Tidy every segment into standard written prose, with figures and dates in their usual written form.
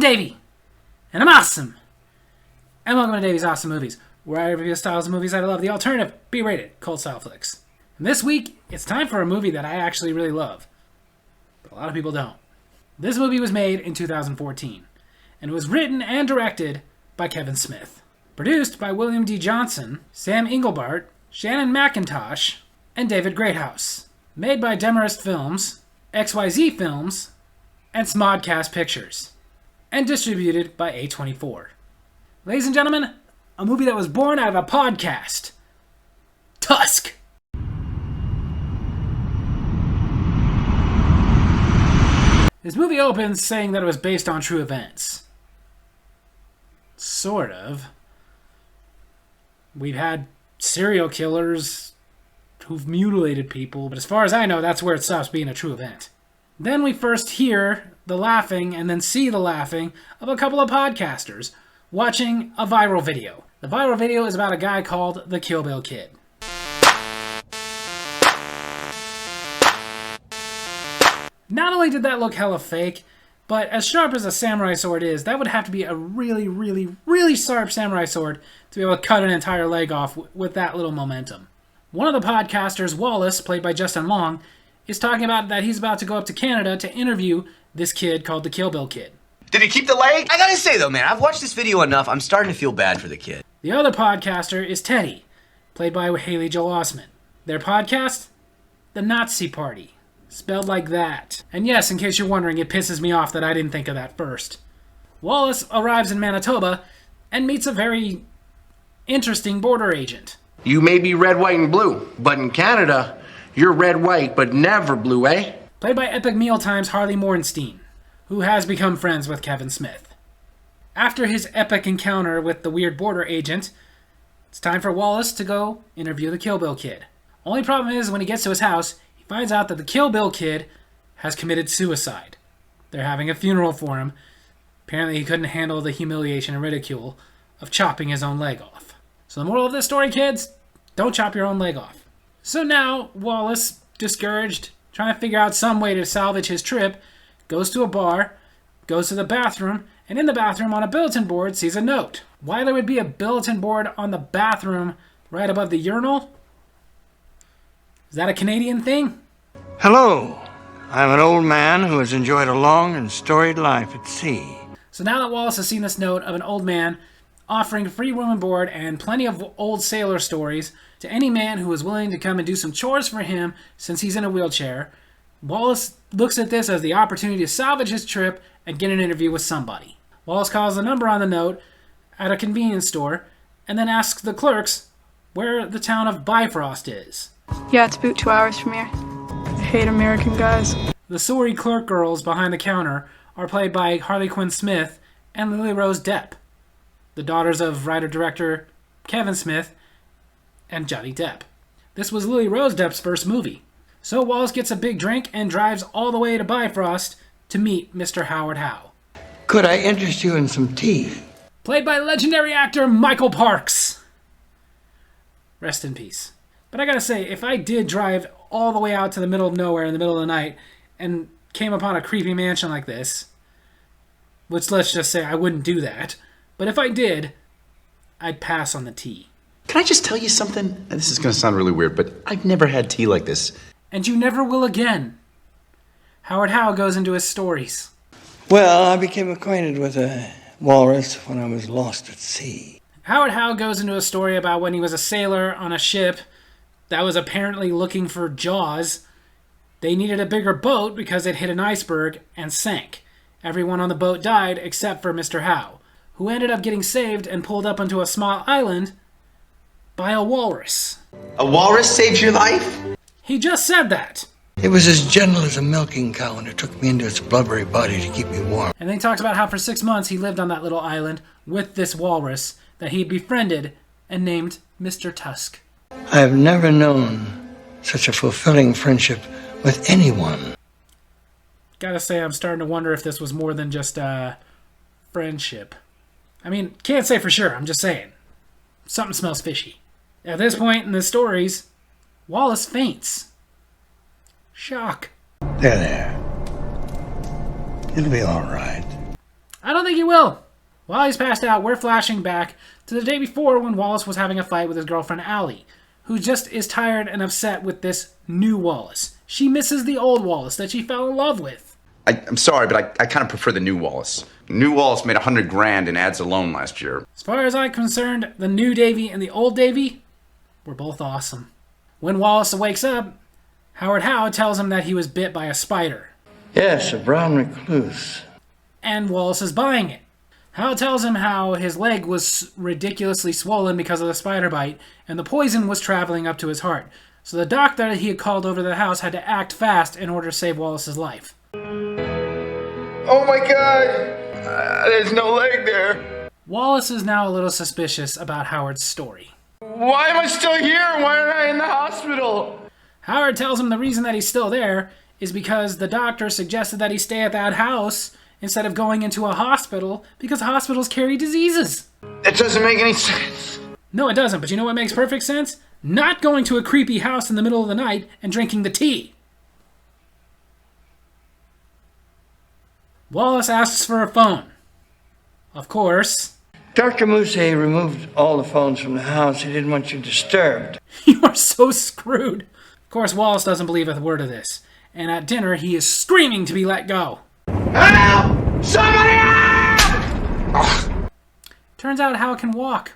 Davy, and I'm awesome. And welcome to Davy's Awesome Movies, where I review styles of movies that I love, the alternative, B-rated, cult style flicks. And this week, it's time for a movie that I actually really love, but a lot of people don't. This movie was made in 2014, and it was written and directed by Kevin Smith. Produced by William D. Johnson, Sam Engelbart, Shannon McIntosh, and David Greathouse. Made by Demarest Films, XYZ Films, and Smodcast Pictures. And distributed by A24. Ladies and gentlemen, a movie that was born out of a podcast. Tusk! This movie opens saying that it was based on true events. Sort of. We've had serial killers who've mutilated people, but as far as I know, that's where it stops being a true event. Then we first hear the laughing and then see the laughing of a couple of podcasters watching a viral video. The viral video is about a guy called the Kill Bill Kid. Not only did that look hella fake, but as sharp as a samurai sword is, that would have to be a really, really, really sharp samurai sword to be able to cut an entire leg off with that little momentum. One of the podcasters, Wallace, played by Justin Long, is talking about that he's about to go up to Canada to interview this kid called the Kill Bill Kid. Did he keep the leg? I gotta say though, man, I've watched this video enough. I'm starting to feel bad for the kid. The other podcaster is Teddy, played by Haley Joel Osment. Their podcast? The Nazi Party. Spelled like that. And yes, in case you're wondering, it pisses me off that I didn't think of that first. Wallace arrives in Manitoba and meets a very interesting border agent. You may be red, white, and blue, but in Canada, you're red, white, but never blue, eh? Played by Epic Mealtime's Harley Morenstein, who has become friends with Kevin Smith. After his epic encounter with the weird border agent, it's time for Wallace to go interview the Kill Bill Kid. Only problem is, when he gets to his house, he finds out that the Kill Bill Kid has committed suicide. They're having a funeral for him. Apparently he couldn't handle the humiliation and ridicule of chopping his own leg off. So the moral of this story, kids, don't chop your own leg off. So now, Wallace, discouraged, trying to figure out some way to salvage his trip, goes to a bar, goes to the bathroom, and in the bathroom on a bulletin board sees a note. Why there would be a bulletin board on the bathroom right above the urinal? Is that a Canadian thing? Hello, I'm an old man who has enjoyed a long and storied life at sea. So now that Wallace has seen this note of an old man offering free room and board and plenty of old sailor stories to any man who is willing to come and do some chores for him since he's in a wheelchair, Wallace looks at this as the opportunity to salvage his trip and get an interview with somebody. Wallace calls the number on the note at a convenience store and then asks the clerks where the town of Bifrost is. Yeah, it's about 2 hours from here. I hate American guys. The sorry clerk girls behind the counter are played by Harley Quinn Smith and Lily Rose Depp, the daughters of writer-director Kevin Smith and Johnny Depp. This was Lily Rose Depp's first movie. So Wallace gets a big drink and drives all the way to Bifrost to meet Mr. Howard Howe. Could I interest you in some tea? Played by legendary actor Michael Parks. Rest in peace. But I gotta say, if I did drive all the way out to the middle of nowhere in the middle of the night and came upon a creepy mansion like this, which let's just say I wouldn't do that, but if I did, I'd pass on the tea. Can I just tell you something? And this is gonna sound really weird, but I've never had tea like this. And you never will again. Howard Howe goes into his stories. Well, I became acquainted with a walrus when I was lost at sea. Howard Howe goes into a story about when he was a sailor on a ship that was apparently looking for Jaws. They needed a bigger boat because it hit an iceberg and sank. Everyone on the boat died except for Mr. Howe, who ended up getting saved and pulled up onto a small island by a walrus. A walrus saved your life? He just said that. It was as gentle as a milking cow, and it took me into its blubbery body to keep me warm. And then he talks about how for 6 months he lived on that little island with this walrus that he befriended and named Mr. Tusk. I have never known such a fulfilling friendship with anyone. Gotta say, I'm starting to wonder if this was more than just a friendship. I mean, can't say for sure, I'm just saying. Something smells fishy. At this point in the stories, Wallace faints. Shock. There. It'll be all right. I don't think he will. While he's passed out, we're flashing back to the day before when Wallace was having a fight with his girlfriend Allie, who just is tired and upset with this new Wallace. She misses the old Wallace that she fell in love with. I'm sorry, but I kind of prefer the new Wallace. New Wallace made $100,000 in ads alone last year. As far as I'm concerned, the new Davy and the old Davy were both awesome. When Wallace wakes up, Howard Howe tells him that he was bit by a spider. Yes, a brown recluse. And Wallace is buying it. Howe tells him how his leg was ridiculously swollen because of the spider bite, and the poison was traveling up to his heart. So the doctor that he had called over to the house had to act fast in order to save Wallace's life. Oh my God! There's no leg there. Wallace is now a little suspicious about Howard's story. Why am I still here? Why am I in the hospital? Howard tells him the reason that he's still there is because the doctor suggested that he stay at that house instead of going into a hospital because hospitals carry diseases. It doesn't make any sense. No, it doesn't, but you know what makes perfect sense? Not going to a creepy house in the middle of the night and drinking the tea. Wallace asks for a phone. Of course. Dr. Mousse removed all the phones from the house. He didn't want you disturbed. You are so screwed. Of course, Wallace doesn't believe a word of this. And at dinner, he is screaming to be let go. Help! Somebody help! Turns out Howe can walk.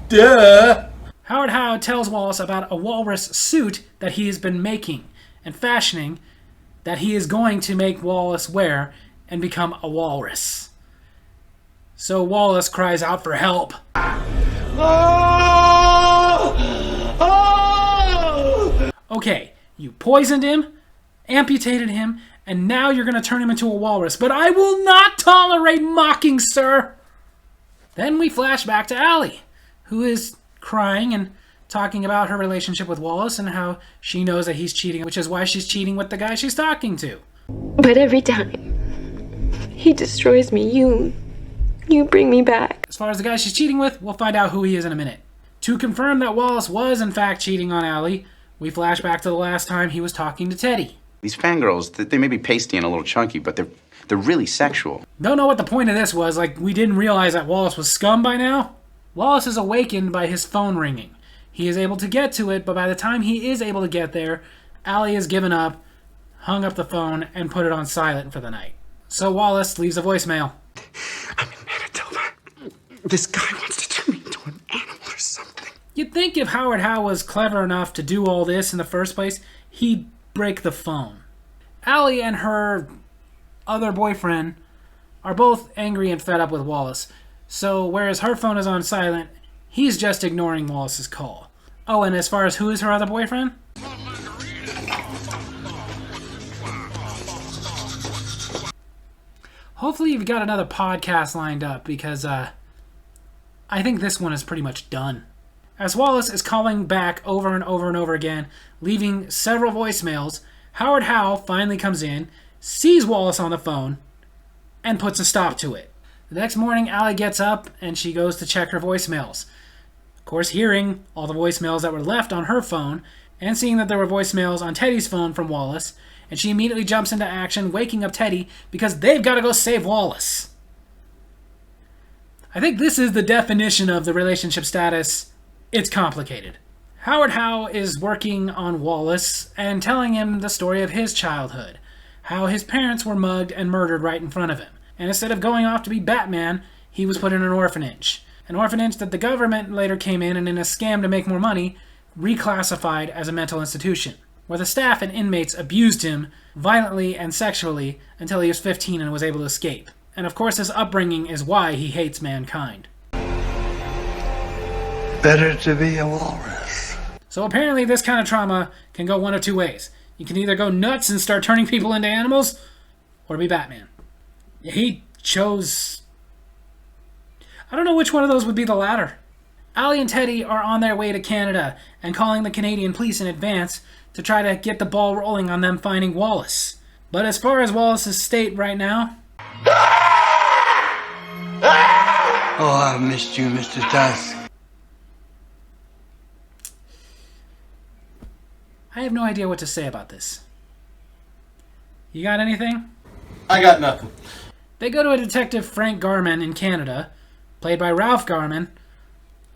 Duh! Howard Howe tells Wallace about a walrus suit that he has been making and fashioning that he is going to make Wallace wear and become a walrus. So Wallace cries out for help. Okay, you poisoned him, amputated him, and now you're going to turn him into a walrus. But I will not tolerate mocking, sir. Then we flash back to Allie, who is crying and talking about her relationship with Wallace and how she knows that he's cheating, which is why she's cheating with the guy she's talking to. But every time he destroys me, you bring me back. As far as the guy she's cheating with, we'll find out who he is in a minute. To confirm that Wallace was in fact cheating on Allie, we flash back to the last time he was talking to Teddy. These fangirls, they may be pasty and a little chunky, but they're really sexual. Don't know what the point of this was, like we didn't realize that Wallace was scum by now? Wallace is awakened by his phone ringing. He is able to get to it, but by the time he is able to get there, Allie has given up, hung up the phone, and put it on silent for the night. So Wallace leaves a voicemail. I'm in Manitoba. This guy wants to turn me into an animal or something. You'd think if Howard Howe was clever enough to do all this in the first place, he'd break the phone. Allie and her other boyfriend are both angry and fed up with Wallace, so whereas her phone is on silent, he's just ignoring Wallace's call. Oh, and as far as who is her other boyfriend? Hopefully you've got another podcast lined up because I think this one is pretty much done. As Wallace is calling back over and over and over again, leaving several voicemails, Howard Howe finally comes in, sees Wallace on the phone, and puts a stop to it. The next morning, Allie gets up and she goes to check her voicemails. Of course, hearing all the voicemails that were left on her phone, and seeing that there were voicemails on Teddy's phone from Wallace, and she immediately jumps into action, waking up Teddy because they've got to go save Wallace. I think this is the definition of the relationship status. It's complicated. Howard Howe is working on Wallace and telling him the story of his childhood, how his parents were mugged and murdered right in front of him. And instead of going off to be Batman, he was put in an orphanage. An orphanage that the government later came in and in a scam to make more money, reclassified as a mental institution, where the staff and inmates abused him violently and sexually until he was 15 and was able to escape. And of course his upbringing is why he hates mankind. Better to be a walrus. So apparently this kind of trauma can go one of two ways. You can either go nuts and start turning people into animals, or be Batman. He chose... I don't know which one of those would be the latter. Allie and Teddy are on their way to Canada and calling the Canadian police in advance to try to get the ball rolling on them finding Wallace. But as far as Wallace's state right now... Oh, I've missed you, Mr. Tusk. I have no idea what to say about this. You got anything? I got nothing. They go to a detective, Frank Garman, in Canada, played by Ralph Garman,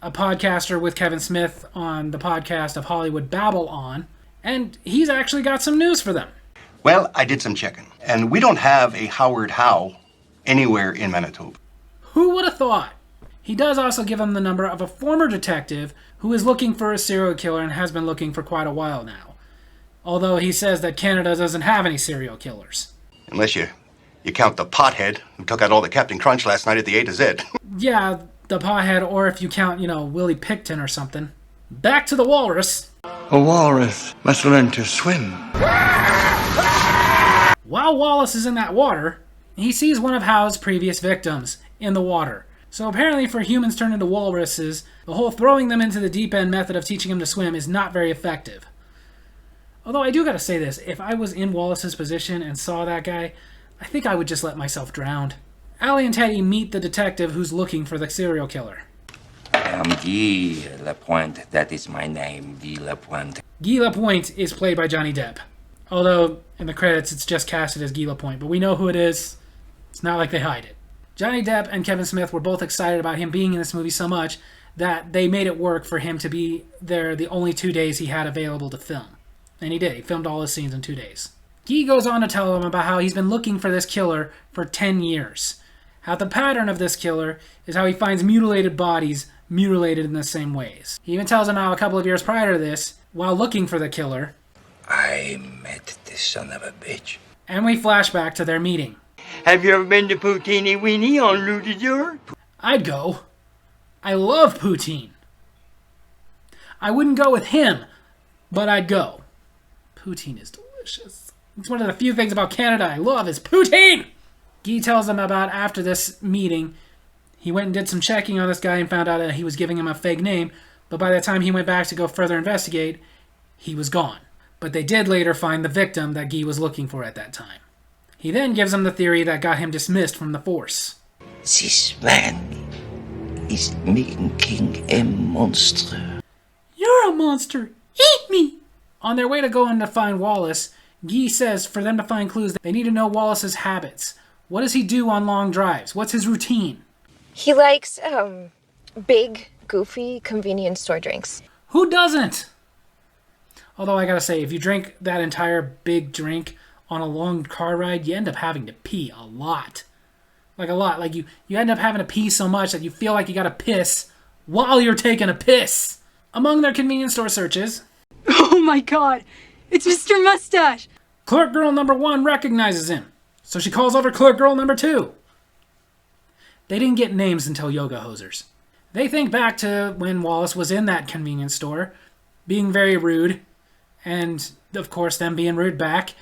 a podcaster with Kevin Smith on the podcast of Hollywood Babble On, and he's actually got some news for them. Well, I did some checking, and we don't have a Howard Howe anywhere in Manitoba. Who would have thought? He does also give them the number of a former detective who is looking for a serial killer and has been looking for quite a while now. Although he says that Canada doesn't have any serial killers. Unless you count the pothead who took out all the Captain Crunch last night at the A to Z. Yeah, the pothead, or if you count, Willie Picton or something. Back to the walrus. A walrus must learn to swim. While Wallace is in that water, he sees one of Howe's previous victims in the water. So apparently for humans turned into walruses, the whole throwing them into the deep end method of teaching them to swim is not very effective. Although I do gotta say this, if I was in Wallace's position and saw that guy, I think I would just let myself drown. Allie and Teddy meet the detective who's looking for the serial killer. I'm Guy Lapointe. That is my name, Guy Lapointe. Guy Lapointe is played by Johnny Depp. Although, in the credits, it's just casted as Guy Lapointe, but we know who it is. It's not like they hide it. Johnny Depp and Kevin Smith were both excited about him being in this movie so much that they made it work for him to be there the only 2 days he had available to film. And he did. He filmed all his scenes in 2 days. Guy goes on to tell them about how he's been looking for this killer for 10 years. How the pattern of this killer is how he finds mutilated bodies mutilated in the same ways. He even tells them how a couple of years prior to this, while looking for the killer, I met this son of a bitch. And we flash back to their meeting. Have you ever been to Poutine Weenie on Rue de Jour? I'd go. I love poutine. I wouldn't go with him, but I'd go. Poutine is delicious. It's one of the few things about Canada I love is poutine! Guy tells them about after this meeting, he went and did some checking on this guy and found out that he was giving him a fake name, but by the time he went back to go further investigate, he was gone. But they did later find the victim that Guy was looking for at that time. He then gives them the theory that got him dismissed from the force. This man is making a monster. You're a monster! Eat me! On their way to go in to find Wallace, Guy says for them to find clues, they need to know Wallace's habits. What does he do on long drives? What's his routine? He likes, big, goofy, convenience store drinks. Who doesn't? Although I gotta say, if you drink that entire big drink on a long car ride, you end up having to pee a lot. Like a lot. Like you end up having to pee so much that you feel like you gotta piss while you're taking a piss. Among their convenience store searches... Oh my god! It's Mr. Mustache! Clerk girl number 1 recognizes him, so she calls over clerk girl number 2. They didn't get names until Yoga Hosers. They think back to when Wallace was in that convenience store, being very rude, and of course them being rude back,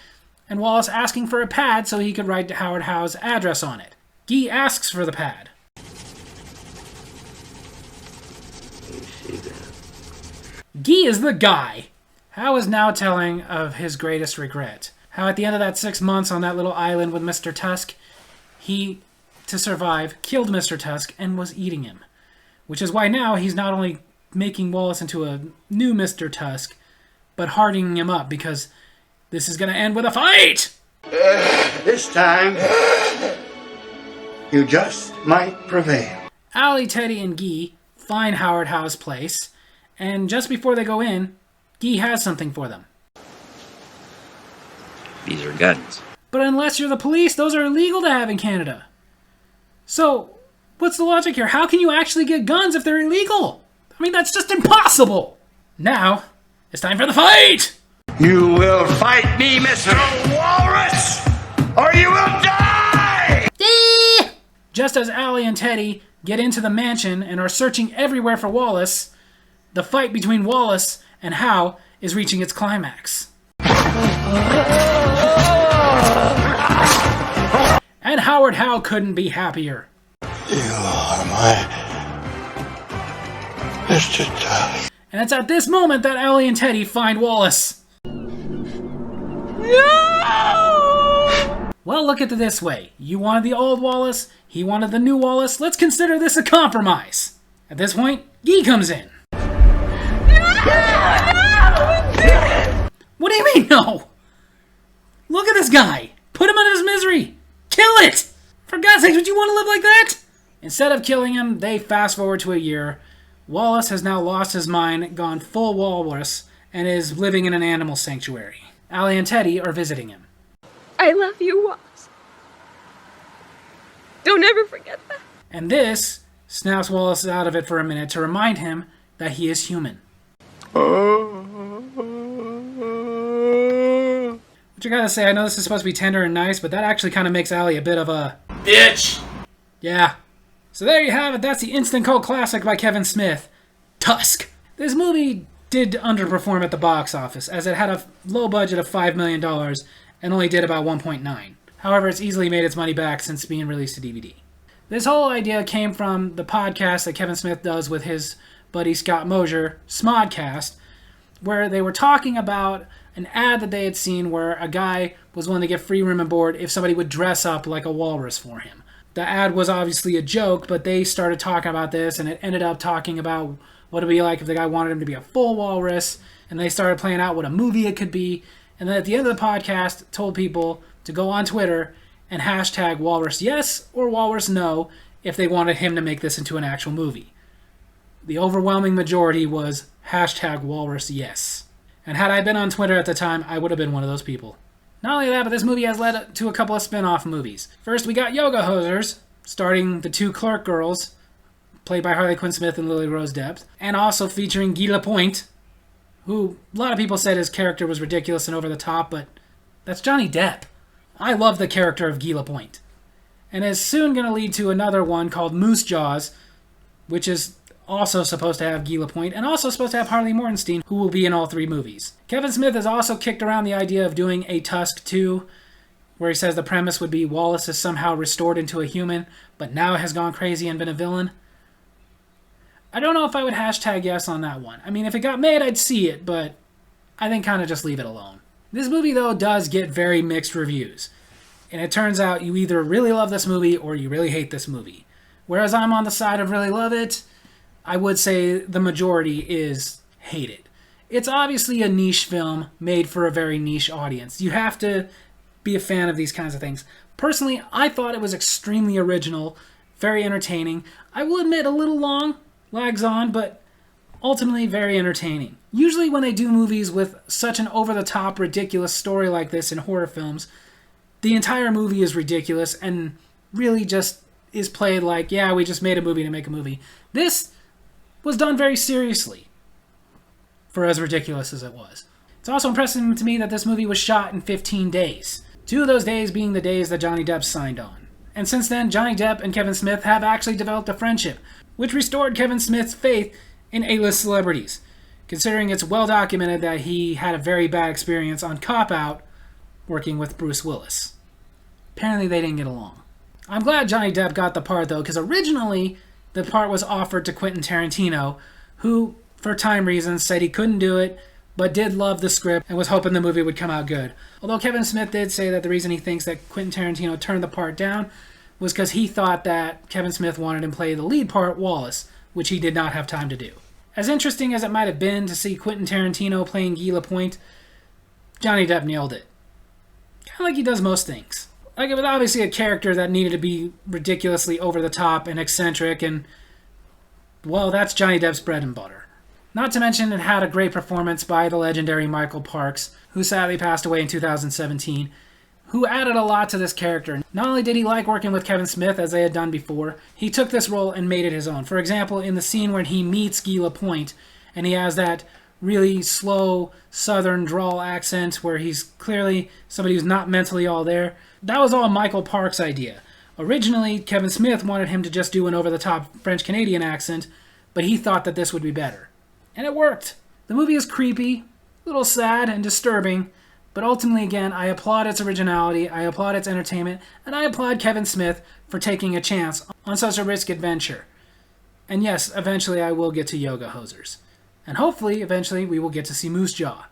and Wallace asking for a pad so he could write Howard Howe's address on it. Guy asks for the pad. Guy is the guy. Howe is now telling of his greatest regret. How at the end of that 6 months on that little island with Mr. Tusk, he, to survive, killed Mr. Tusk and was eating him. Which is why now he's not only making Wallace into a new Mr. Tusk, but hardening him up because this is going to end with a fight! This time, you just might prevail. Allie, Teddy, and Guy find Howard Howe's place, and just before they go in, Guy has something for them. These are guns. But unless you're the police, those are illegal to have in Canada. So, what's the logic here? How can you actually get guns if they're illegal? I mean, that's just impossible! Now, it's time for the fight! You will fight me, Mr. Walrus, or you will die! Just as Allie and Teddy get into the mansion and are searching everywhere for Wallace, the fight between Wallace and Howe is reaching its climax. And Howard Howe couldn't be happier. You are my Mr. Tusk. And it's at this moment that Allie and Teddy find Wallace. No! Well, look at it this way. You wanted the old Wallace, he wanted the new Wallace. Let's consider this a compromise. At this point, Guy comes in. What do you mean, no? Look at this guy. Put him out of his misery. Kill it! For God's sake, would you want to live like that? Instead of killing him, they fast forward to a year. Wallace has now lost his mind, gone full walrus, and is living in an animal sanctuary. Allie and Teddy are visiting him. I love you, Wallace. Don't ever forget that. And this snaps Wallace out of it for a minute to remind him that he is human. Which I gotta say, I know this is supposed to be tender and nice, but that actually kind of makes Allie a bit of a bitch. Yeah. So there you have it. That's the instant cult classic by Kevin Smith, Tusk. This movie did underperform at the box office, as it had a low budget of $5 million and only did about 1.9. However, it's easily made its money back since being released to DVD. This whole idea came from the podcast that Kevin Smith does with his buddy Scott Mosier, Smodcast, where they were talking about an ad that they had seen where a guy was willing to get free room and board if somebody would dress up like a walrus for him. The ad was obviously a joke, but they started talking about this, and it ended up talking about what it would be like if the guy wanted him to be a full walrus, and they started playing out what a movie it could be, and then at the end of the podcast, told people to go on Twitter and hashtag walrus yes or walrus no if they wanted him to make this into an actual movie. The overwhelming majority was hashtag walrus yes. And had I been on Twitter at the time, I would have been one of those people. Not only that, but this movie has led to a couple of spin-off movies. First, we got Yoga Hosers, starring the two Clerk girls, played by Harley Quinn Smith and Lily Rose Depp, and also featuring Guy Lapointe, who a lot of people said his character was ridiculous and over the top, but that's Johnny Depp. I love the character of Guy Lapointe. And is soon going to lead to another one called Moose Jaws, which is also supposed to have Guy Lapointe, and also supposed to have Harley Morgenstein, who will be in all three movies. Kevin Smith has also kicked around the idea of doing a Tusk 2, where he says the premise would be Wallace is somehow restored into a human, but now has gone crazy and been a villain. I don't know if I would hashtag yes on that one. I mean, if it got made, I'd see it, but I think kind of just leave it alone. This movie, though, does get very mixed reviews. And it turns out you either really love this movie or you really hate this movie. Whereas I'm on the side of really love it, I would say the majority is hate it. It's obviously a niche film made for a very niche audience. You have to be a fan of these kinds of things. Personally, I thought it was extremely original, very entertaining. I will admit a little long, lags on, but ultimately very entertaining. Usually when they do movies with such an over-the-top, ridiculous story like this in horror films, the entire movie is ridiculous and really just is played like, yeah, we just made a movie to make a movie. This was done very seriously, for as ridiculous as it was. It's also impressive to me that this movie was shot in 15 days. 2 of those days being the days that Johnny Depp signed on. And since then, Johnny Depp and Kevin Smith have actually developed a friendship, which restored Kevin Smith's faith in A-list celebrities, considering it's well documented that he had a very bad experience on Cop Out working with Bruce Willis. Apparently they didn't get along. I'm glad Johnny Depp got the part, though, because originally the part was offered to Quentin Tarantino, who, for time reasons, said he couldn't do it, but did love the script and was hoping the movie would come out good. Although Kevin Smith did say that the reason he thinks that Quentin Tarantino turned the part down was because he thought that Kevin Smith wanted him to play the lead part, Wallace, which he did not have time to do. As interesting as it might have been to see Quentin Tarantino playing Guy Lapointe, Johnny Depp nailed it. Kind of like he does most things. Like, it was obviously a character that needed to be ridiculously over the top and eccentric, and, well, that's Johnny Depp's bread and butter. Not to mention it had a great performance by the legendary Michael Parks, who sadly passed away in 2017, who added a lot to this character. Not only did he like working with Kevin Smith, as they had done before, he took this role and made it his own. For example, in the scene when he meets Guy Lapointe, and he has that really slow southern drawl accent where he's clearly somebody who's not mentally all there, that was all Michael Parks' idea. Originally, Kevin Smith wanted him to just do an over-the-top French-Canadian accent, but he thought that this would be better. And it worked. The movie is creepy, a little sad and disturbing, but ultimately, again, I applaud its originality, I applaud its entertainment, and I applaud Kevin Smith for taking a chance on such a risk adventure. And yes, eventually I will get to Yoga Hosers. And hopefully, eventually, we will get to see Moose Jaw.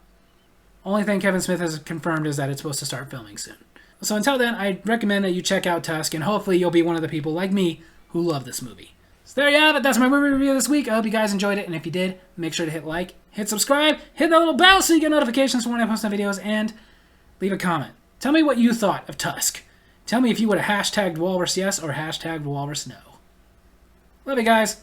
Only thing Kevin Smith has confirmed is that it's supposed to start filming soon. So until then, I recommend that you check out Tusk, and hopefully you'll be one of the people like me who love this movie. So there you have it. That's my movie review this week. I hope you guys enjoyed it, and if you did, make sure to hit like, hit subscribe, hit that little bell so you get notifications for when I post my videos, and leave a comment. Tell me what you thought of Tusk. Tell me if you would have hashtagged walrus yes or hashtagged walrus no. Love you guys.